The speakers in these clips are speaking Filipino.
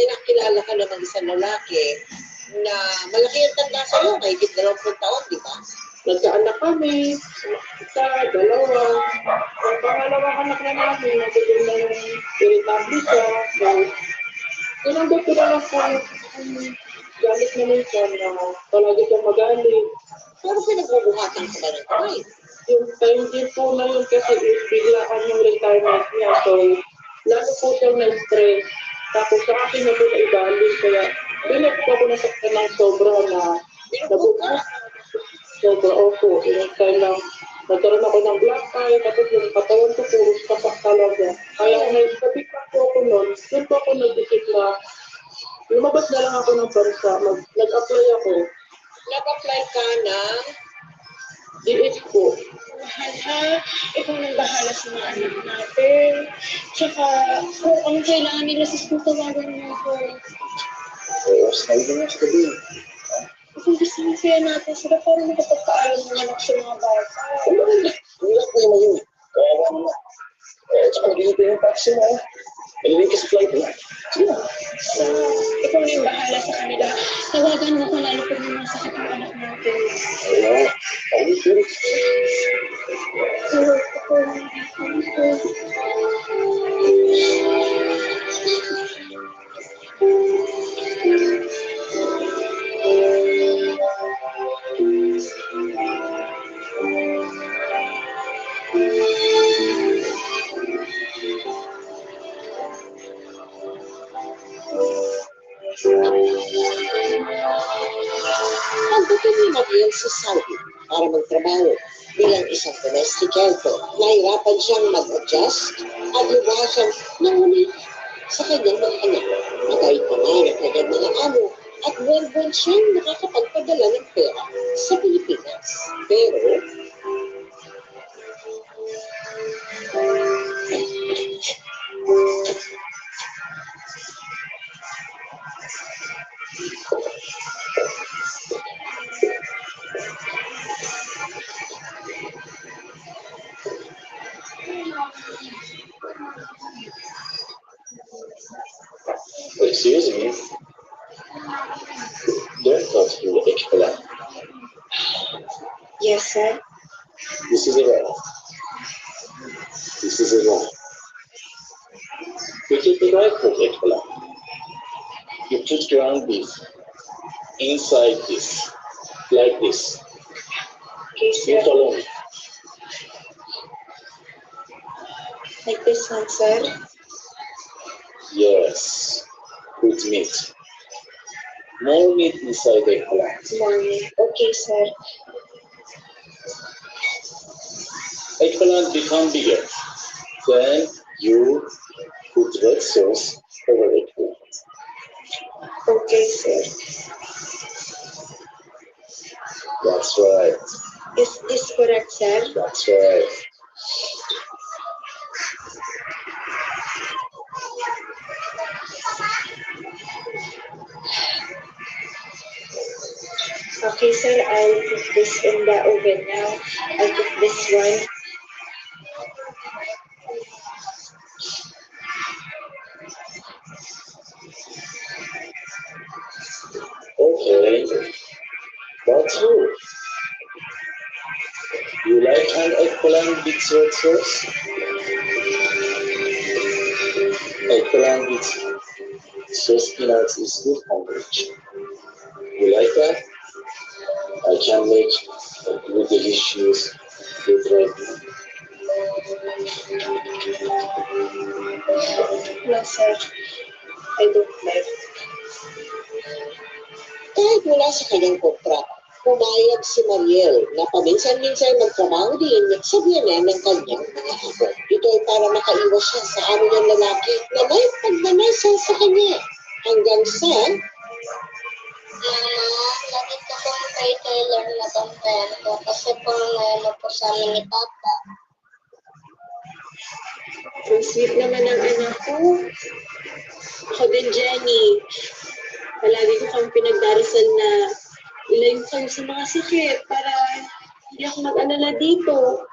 may nakilala ka naman isang lalaki na malaki ang tanda sa'yo, mahigit 20 taon, di ba? Nagkaanak kami, isa, dalawa. Ang pangalawang anak na namin, natulog na yung irritable siya. So, tinanggap ko na lang po yung gamit na minsan na palagi siyang magalit. Pero pinagbubuhatan ka ba ng kamay? Yung time din po na yun kasi biglaan yung retirement niya. So, lalo po siyang na-stress. Tapos sa akin na po na ibalik. Kaya, pinag ko ako nasaktan ng sobra na nabubuhat. Sobra opo. Yung time lang, nagkaroon ako ng black eye. Tapos yung katawan ko puro kapak talaga. Kaya nagkabit lang po ako nun. Doon po ako nag-isip na lumabas na lang ako ng bansa. Nag-apply ako. Nag-apply ka ng DH po. Mahal ha, ikaw nang bahala sa mga anak natin. Tsaka, kung ang kailangan nila sa school, tawagan mo ako. Oo, sabi ko nga sa gabi. Kung gusto mo kaya natin sila, para makapagpaalam ng anak sa mga bata. Tulak ko naman yun. Kaya mo na. Tsaka nag-iipin yung taxi mo. Nalilin ka sa flight mo. Sige na. So, ikaw na yung bahala sa kanila. Tawagan mo kung lalo pag may masakit ang anak natin. Oo. Ay, sure. So, ako pagdating ni Mariel sa Saudi para magtrabaho bilang isang domestic helper, nahirapan siyang mag-adjust at lubhasang nanguli sa kanyang mga anak. Nagayit naman ang kanyang mga amo at buwan-buwan siyang nakakapagpadala ng pera sa Pilipinas. Pero, Excuse me. Don't touch me with H-Plan. Yes, sir. This is wrong. This is wrong. You take the right foot, H-Plan. You put your beef inside this, like this. Okay, You sir. follow me. Like this one, sir. Yes. Put meat. More meat inside the eggplant. Morning. Okay, sir. Eggplant become bigger. Then you put red sauce over eggplant. Okay, sir. That's right. Is this correct, sir? That's right. Okay, sir. I'll put this in the oven now. I'll put this one. Okay. That's you. You like an eggplant with red sauce? Eggplant with sauce peanuts is good combination. You like that? I can make a good delicious with red. No, sir. I don't like. kahit wala sa kanyang kontrata, pumayag si Mariel na paminsan-minsan magtrabaho din sa biyanan ng kanyang mga amo. Ito ay para makaiwas siya sa amo niyang lalaki na may pagdanasa sa kanya. Hanggang sa lagi ko pong kay Taylor na kontento kasi po ano po sa amin ni Papa. Ang sweet naman ang anak ko. Ako din, Jenny. Palagi ko kang pinagdarasal na ilayo kayo sa mga sakit para hindi ako mag-alala dito.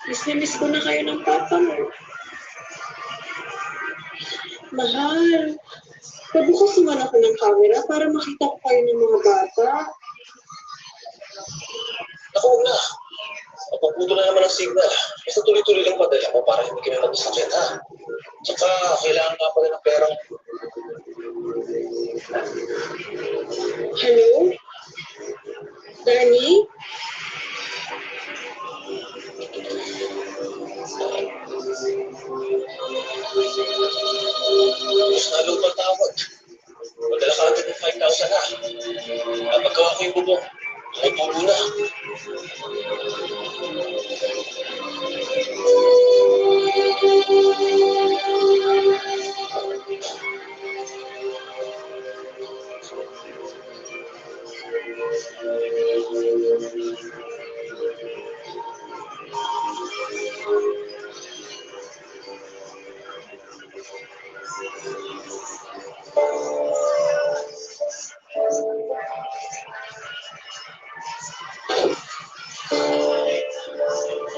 Miss na miss ko na kayo ng papa mo. Mahal, pabukas naman ako ng camera para makita ko kayo ng mga bata. Ako, huwag na. Mapaputo na naman ang signal. Basta tuloy-tuloy lang padala mo para hindi kami mag-sakit, ha? Tsaka, kailangan ka pala ng perang. Hello? Danny? Mas nalong patawag. Madala ka natin ng 5,000 ha. Kapag gawa ko yung bubong, ay pulo na.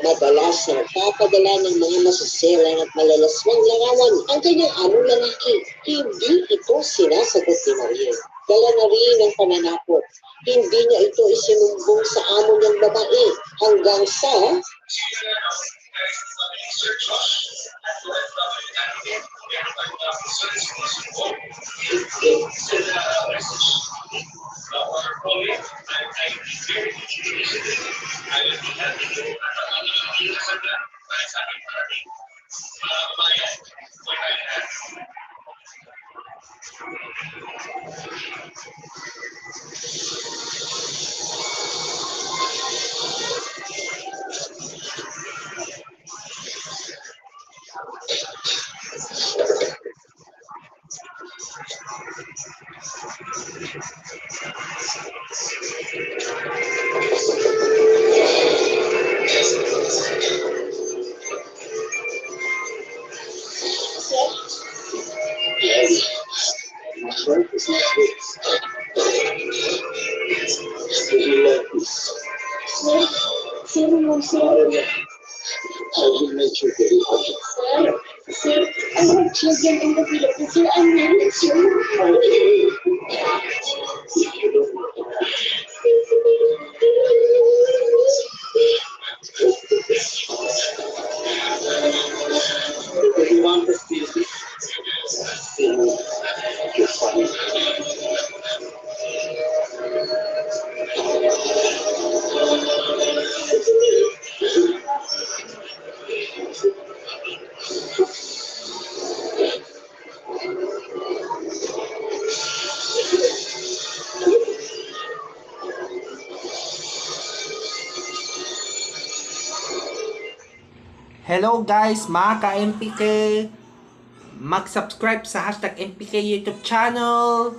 Madalas na nagpapadala ng mga masasirang at malalaswang larawan ang kanyang among lalaki. Hindi ito sinasagot ni Mariel. Dala na rin ang pananakot. Hindi niya ito isinumbong sa amo niyang babae hanggang sa I will make you very happy. Sir, I have children in the Philippines. Sir, I'm married, sir. If you want to feel it, then you're fine. Hello guys, mga ka-MPK, mag-subscribe sa hashtag MPK YouTube channel,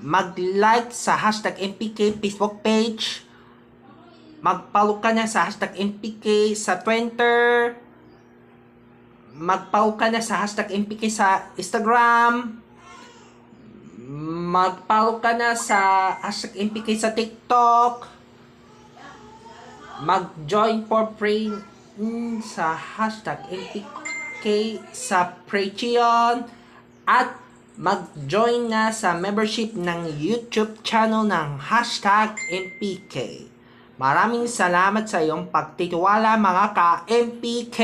mag-like sa hashtag MPK Facebook page, mag-follow ka na sa hashtag MPK sa Twitter, mag-follow ka na sa hashtag MPK sa Instagram, mag-follow ka na sa hashtag MPK sa TikTok, mag-join for free sa hashtag MPK sa Patreon at mag-join na sa membership ng YouTube channel ng hashtag MPK. Maraming salamat sa iyong pagtitiwala mga ka-MPK.